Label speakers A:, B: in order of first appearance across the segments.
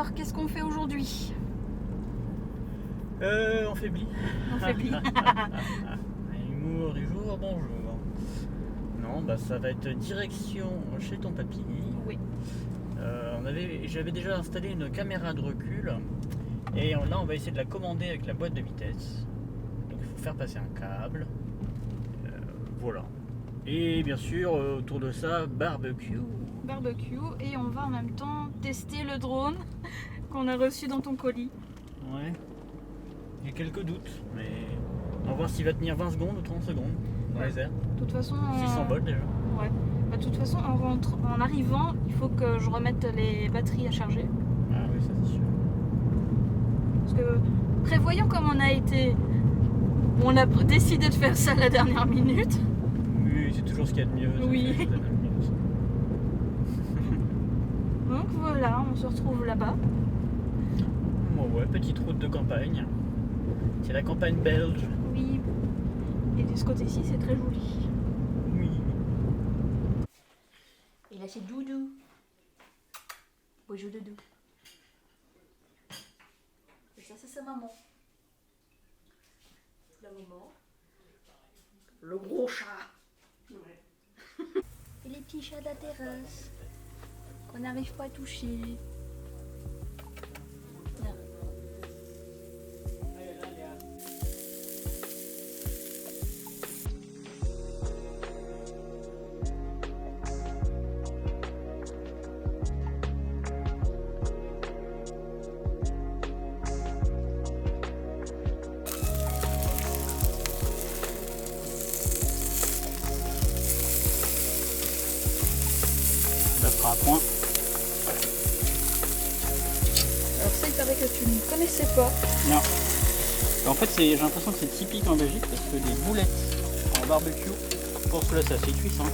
A: Alors, qu'est-ce qu'on fait aujourd'hui?
B: On faiblit.
A: On faiblit.
B: Humour du jour, bonjour. Non, bah ça va être direction chez ton papy.
A: Oui.
B: J'avais déjà installé une caméra de recul. Et là, on va essayer de la commander avec la boîte de vitesse. Donc, il faut faire passer un câble. Voilà. Et bien sûr, autour de ça, barbecue.
A: Barbecue. Et on va en même temps tester le drone qu'on a reçu dans ton colis.
B: Ouais. J'ai quelques doutes, mais on va voir s'il va tenir 20 secondes ou 30 secondes dans les airs.
A: De toute façon,
B: 600 volts déjà.
A: Ouais. Bah, de toute façon, en arrivant, il faut que je remette les batteries à charger.
B: Ah oui, ça c'est sûr.
A: Parce que, prévoyant comme on a été, on a décidé de faire ça à la dernière minute.
B: Oui, c'est toujours ce qu'il y a de mieux.
A: Oui. Donc voilà, on se retrouve là-bas.
B: Bon, ouais, petite route de campagne. C'est la campagne belge.
A: Oui. Et de ce côté-ci, c'est très joli.
B: Oui.
A: Et là, c'est Doudou. Bonjour Doudou. Et ça, c'est sa maman. La maman. Le gros chat. Et les petits chats de la terrasse. Qu'on n'arrive pas à toucher. Là.
B: Ça sera à point.
A: Alors ça, il paraît que tu ne connaissais pas.
B: Non. En fait, j'ai l'impression que c'est typique en Belgique parce que des boulettes en barbecue, je pense que là c'est assez cuit, hein.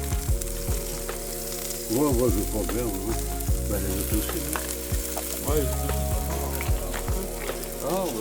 C: Ouais, je crois bien. Ouais. Bah, les autres aussi. Hein.
B: Ouais.
C: Ah, ouais.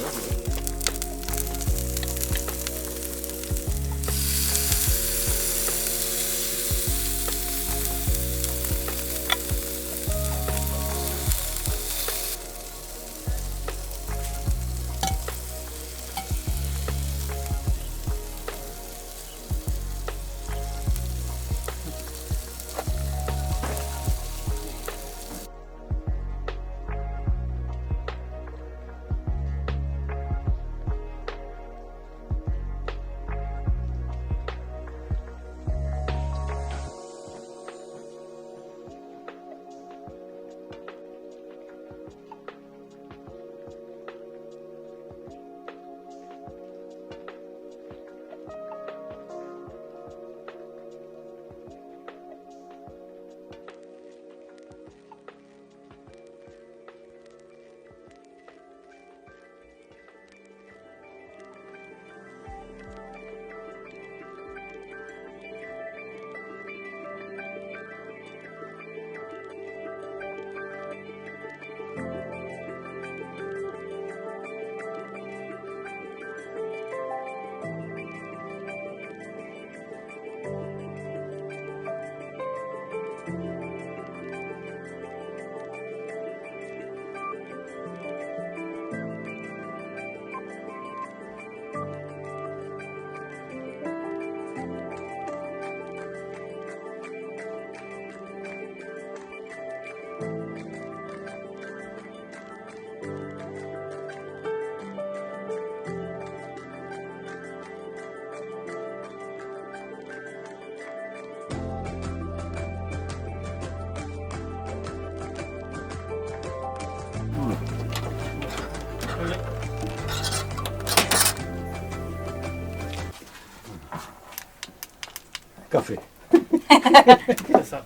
C: Café.
B: C'est ça.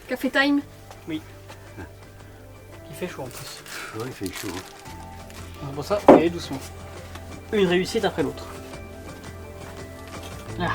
A: Café time.
B: Il fait chaud en plus.
C: Ouais, il fait chaud.
B: C'est pour ça, faut y aller doucement. Une réussite après l'autre. Ah.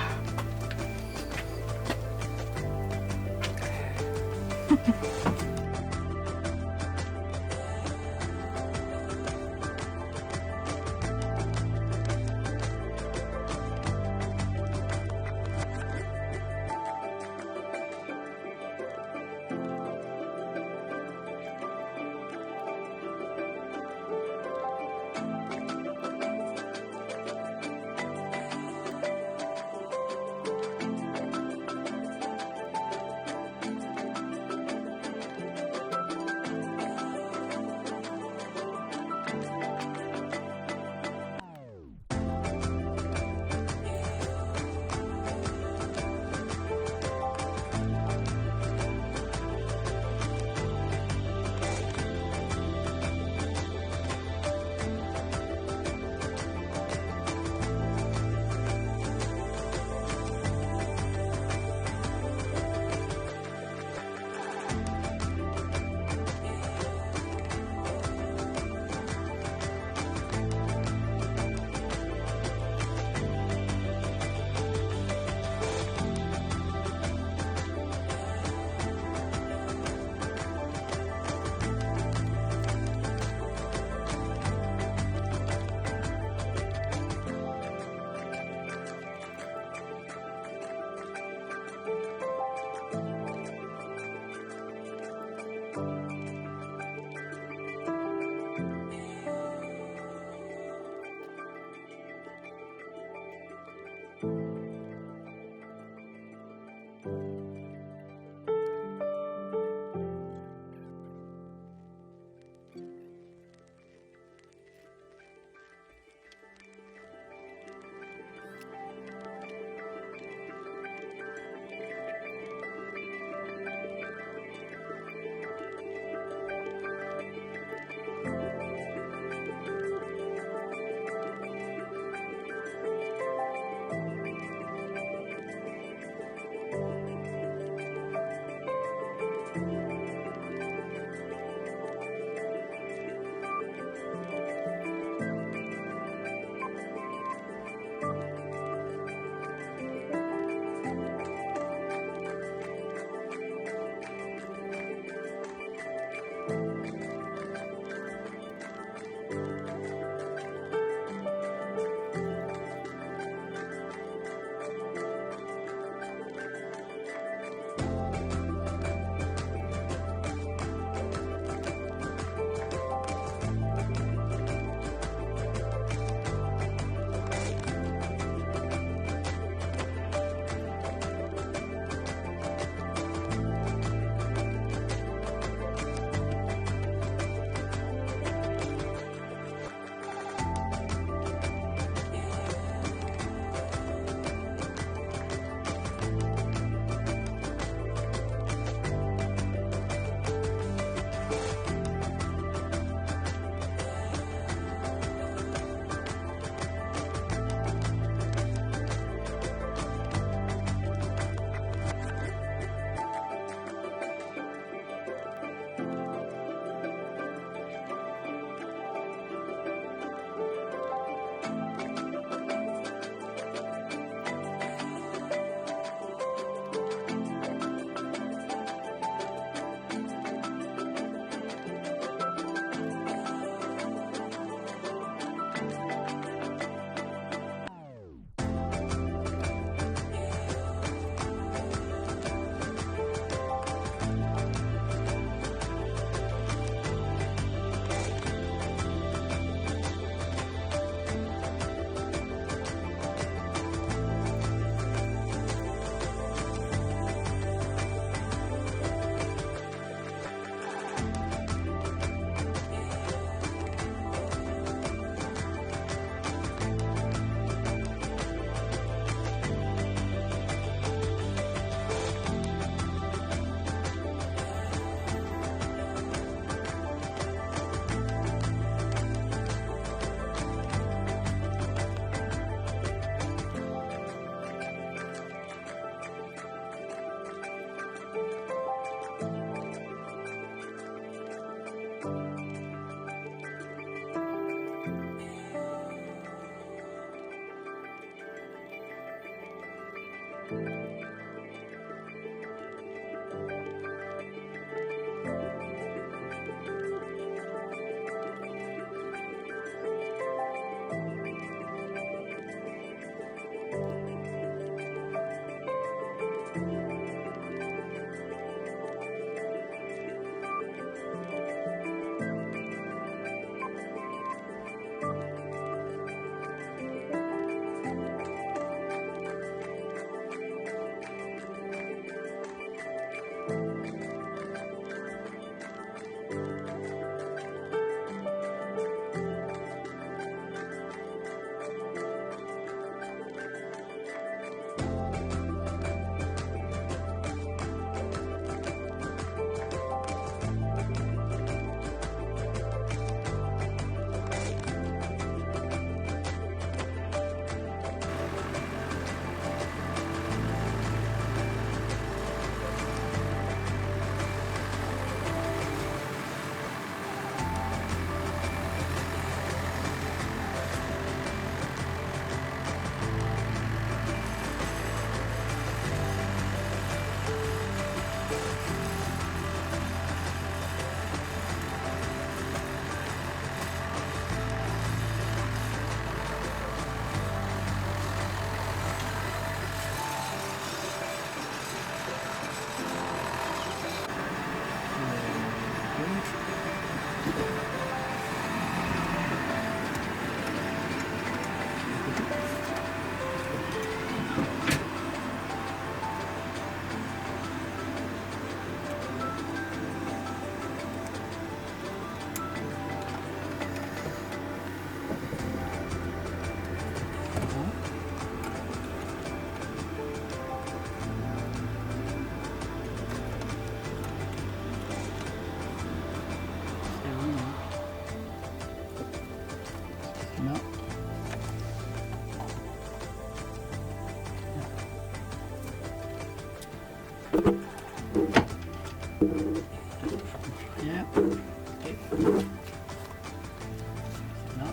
B: Là.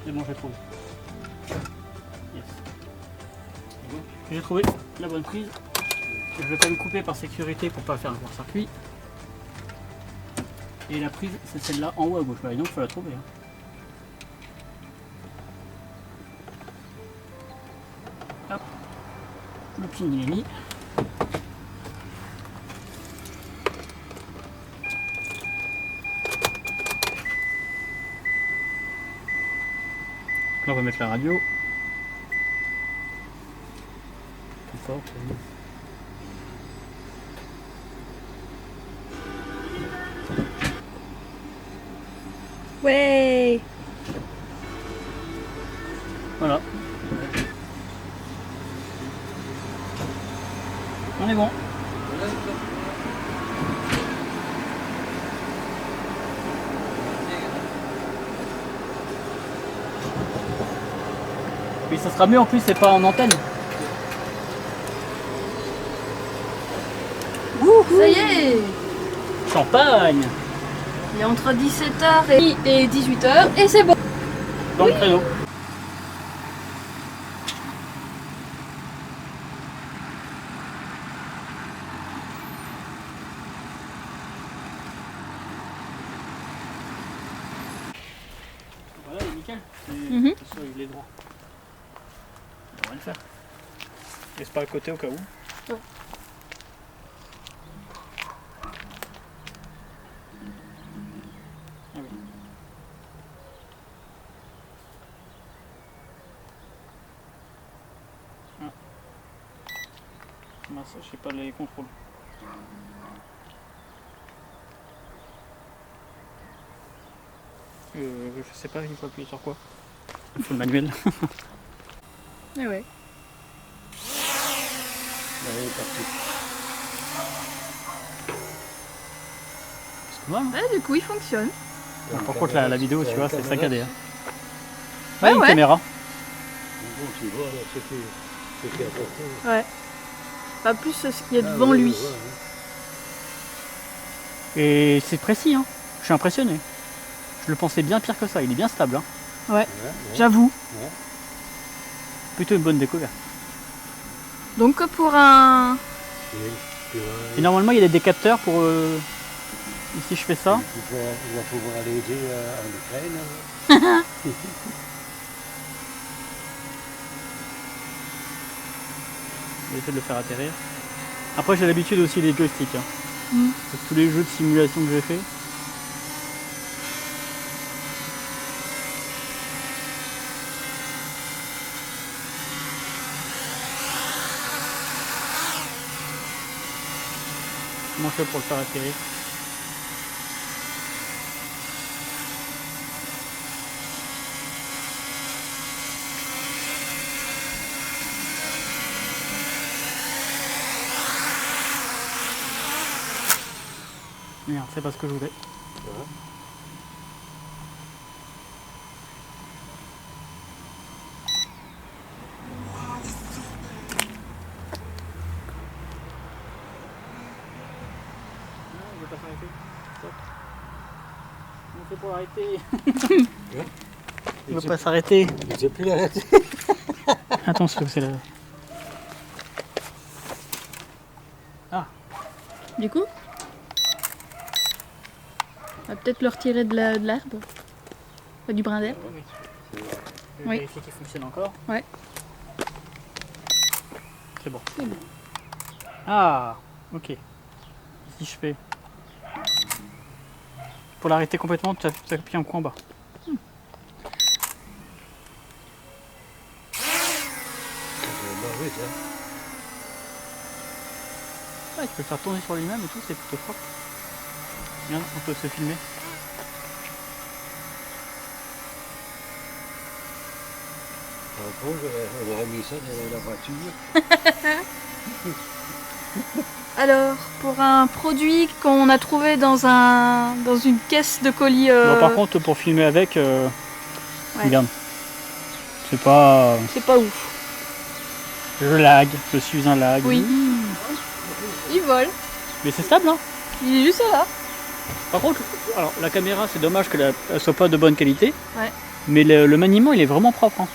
B: C'est bon, j'ai trouvé. Yes. J'ai trouvé la bonne prise. Je vais quand même couper par sécurité pour pas faire un court-circuit. Et la prise, c'est celle-là en haut à gauche. Et donc, il faut la trouver. Hein. Hop. Le pin il est mis. Là, on va mettre la radio. Plus fort,
A: Ouais.
B: voilà. On est bon. Oui, ça sera mieux en plus, c'est pas en antenne.
A: Ça y est.
B: Champagne
A: Il est entre 17h et 18h et c'est bon.
B: dans le créneau. Voilà, il est nickel.
A: Mhm.
B: C'est sûr, il est droit. On va le faire. Laisse pas à côté au cas où.
A: Ouais.
B: Ah oui. Ah. Mince, je sais pas les contrôles. Je sais pas, il faut appuyer sur quoi. Il faut le manuel.
A: Et ouais.
C: Allez, parti.
B: C'est pas mal.
A: Ouais, du coup, il fonctionne.
B: Par contre, la vidéo, tu vois, c'est saccadé. Hein.
A: Ouais,
B: une
A: ouais.
B: caméra.
C: Bon, tu vois, là, ce qui est important.
A: Ouais. Pas plus ce qu'il y a devant lui.
B: Et c'est précis, hein. Je suis impressionné. Je le pensais bien pire que ça. Il est bien stable. Hein.
A: Ouais, j'avoue.
B: Plutôt une bonne découverte.
A: Donc pour un...
B: Et normalement, il y a des capteurs pour... Ici, je fais ça.
C: Tu vas pouvoir aller aider en Ukraine.
B: Je vais essayer de le faire atterrir. Après, j'ai l'habitude aussi des joysticks. Hein.
A: Mm.
B: Avec tous les jeux de simulation que j'ai fait. Comment je fais pour le faire atterrir? Merde, c'est pas ce que je voulais. Je vais pas s'arrêter. Stop. On fait pour arrêter. Il va pas s'arrêter.
C: Je sais plus l'arrêter.
B: Attention, c'est là.
A: Du coup, on va peut-être le retirer de l'herbe. Enfin, du brin d'herbe.
B: Je vais
A: Oui.
B: vérifier qu'il fonctionne encore.
A: Ouais.
B: C'est bon.
A: C'est bon.
B: Ah, ok. Si je fais. Pour l'arrêter complètement, tu appuies un coup en bas. Ah, tu peux le faire tourner sur lui-même et tout, c'est plutôt propre. Regarde, on peut se filmer.
C: On aurait mis ça dans la voiture.
A: Alors, pour un produit qu'on a trouvé dans une caisse de colis...
B: Bon, par contre, pour filmer avec, regarde. C'est pas...
A: c'est pas ouf.
B: Je lag, je suis un lag.
A: Oui. Il vole.
B: Mais c'est stable, hein.
A: Il est juste là.
B: Par contre, alors la caméra, c'est dommage qu'elle soit pas de bonne qualité.
A: Ouais.
B: Mais le maniement, il est vraiment propre. Hein.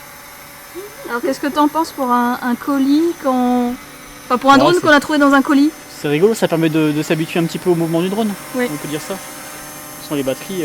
A: Alors qu'est-ce que t'en penses pour un colis quand... Enfin pour un
B: Ouais,
A: drone qu'on a trouvé dans un colis?
B: C'est rigolo, ça permet de s'habituer un petit peu au mouvement du drone.
A: Oui.
B: On peut dire ça. Sans les batteries.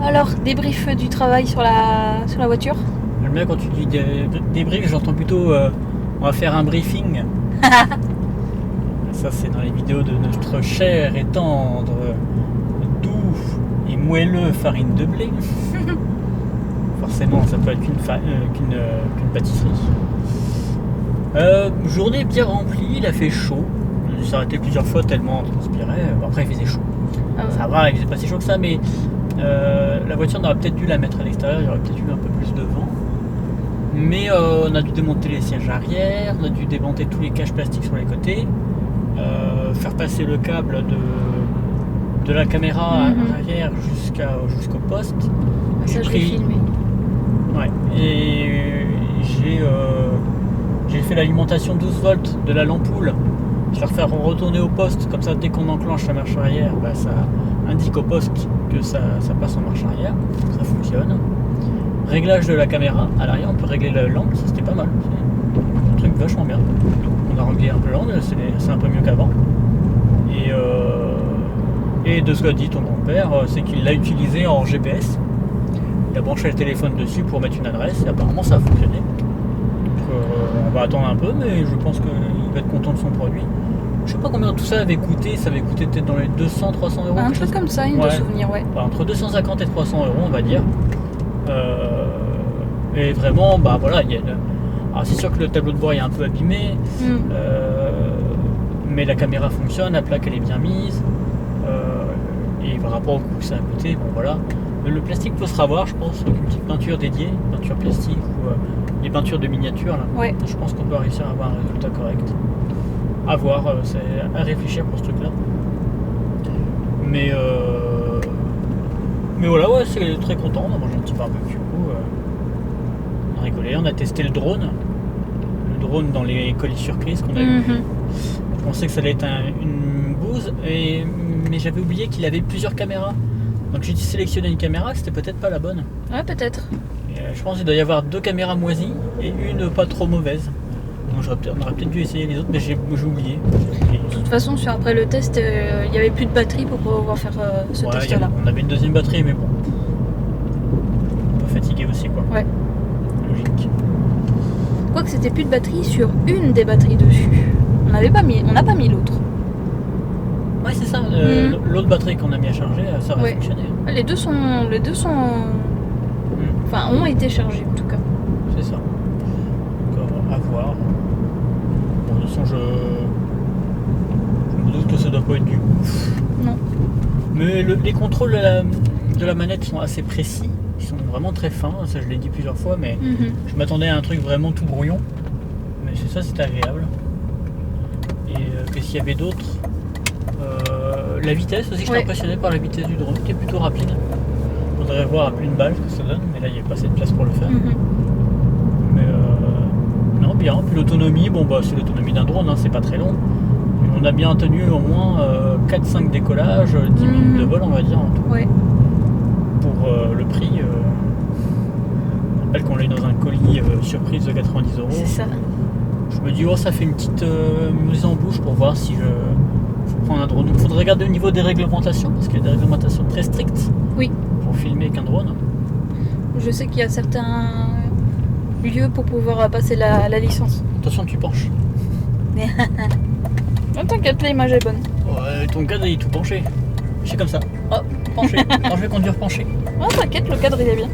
A: Alors, débrief du travail sur la voiture.
B: J'aime bien quand tu dis débrief, j'entends plutôt on va faire un briefing. Ça, c'est dans les vidéos de notre cher et tendre, doux et moelleux farine de blé. Forcément, ça peut être qu'une pâtisserie. Journée bien remplie, il a fait chaud. On a dû s'arrêter plusieurs fois tellement on transpirait. Après, il faisait chaud.
A: Ah ouais.
B: Ça va, il faisait pas si chaud que ça, mais la voiture, on aurait peut-être dû la mettre à l'extérieur, il y aurait peut-être eu un peu plus de vent. Mais on a dû démonter les sièges arrière, on a dû démonter tous les caches plastiques sur les côtés, faire passer le câble de la caméra arrière jusqu'au poste.
A: Ça, je vais filmer.
B: Ouais. Et j'ai fait l'alimentation 12 volts de la lampoule. Je vais refaire retourner au poste, comme ça dès qu'on enclenche la marche arrière, bah, ça indique au poste que ça passe en marche arrière, ça fonctionne. Réglage de la caméra, à l'arrière on peut régler la lampe, ça c'était pas mal, c'est un truc vachement bien. On a réglé un peu l'angle, c'est un peu mieux qu'avant. Et de ce qu'a dit ton grand-père, c'est qu'il l'a utilisé en GPS. Il a branché le téléphone dessus pour mettre une adresse et apparemment ça a fonctionné. Donc, on va attendre un peu, mais je pense qu'il va être content de son produit. Je sais pas combien tout ça avait coûté, ça avait coûté peut-être dans les 200-300 euros.
A: Un truc comme ça, il me souvenir, ouais.
B: Enfin, entre 250 et 300 euros, on va dire. Et vraiment, bah voilà, alors c'est sûr que le tableau de bord est un peu abîmé, mais la caméra fonctionne, la plaque elle est bien mise, et par rapport au coût que ça a coûté, bon voilà. Le plastique peut se ravoir, je pense, avec une petite peinture dédiée, peinture plastique ou les peintures de miniature là.
A: Ouais.
B: Je pense qu'on peut réussir à avoir un résultat correct. À voir, c'est à réfléchir pour ce truc là. Mais voilà, ouais, c'est très content. On a mangé un petit barbecue, on a rigolé, on a testé le drone dans les colis surprises qu'on a eu. Je pensais que ça allait être une bouse, mais j'avais oublié qu'il avait plusieurs caméras. Donc j'ai sélectionné une caméra, c'était peut-être pas la bonne.
A: Ouais, peut-être.
B: Et, je pense qu'il doit y avoir 2 caméras moisies et une pas trop mauvaise. Donc on aurait peut-être dû essayer les autres, mais j'ai oublié.
A: De toute façon, après le test, il n'y avait plus de batterie pour pouvoir faire ce test-là.
B: On avait une deuxième batterie, mais bon. Un peu fatigué aussi, quoi.
A: Ouais.
B: Logique.
A: Quoique c'était plus de batterie sur une des batteries dessus. On n'a pas mis l'autre.
B: Ouais, c'est ça. L'autre batterie qu'on a mis à charger, ça va fonctionner.
A: Les deux sont, enfin, ont été chargés en tout cas.
B: C'est ça. Donc à voir. Bon, de toute façon, je me doute que ça doit pas être du ouf.
A: Non.
B: Mais les contrôles de la manette sont assez précis. Ils sont vraiment très fins. Ça, je l'ai dit plusieurs fois, mais je m'attendais à un truc vraiment tout brouillon. Mais c'est agréable. Et qu'est-ce qu'il y avait d'autre? La vitesse aussi, j'étais impressionné par la vitesse du drone qui est plutôt rapide. Faudrait voir à plus de balles ce que ça donne, mais là il n'y a pas assez de place pour le faire. Mais non, bien. Puis l'autonomie, bon bah c'est l'autonomie d'un drone, hein, c'est pas très long. On a bien tenu au moins 4-5 décollages, 10 minutes de vol on va dire en tout.
A: Ouais.
B: Pour le prix. Je rappelle qu'on l'a eu dans un colis surprise de 90 €.
A: C'est ça.
B: Je me dis, oh, ça fait une petite mise en bouche pour voir si je prends un drone. Donc il faudrait regarder au niveau des réglementations, parce qu'il y a des réglementations très strictes pour filmer avec un drone.
A: Je sais qu'il y a certains lieux pour pouvoir passer la licence.
B: Attention, tu penches.
A: Non, t'inquiète, l'image est bonne.
B: Ouais, ton cadre il est tout penché. Je suis comme ça. Oh, penché. Quand je vais conduire penché.
A: Oh, t'inquiète, le cadre il est bien.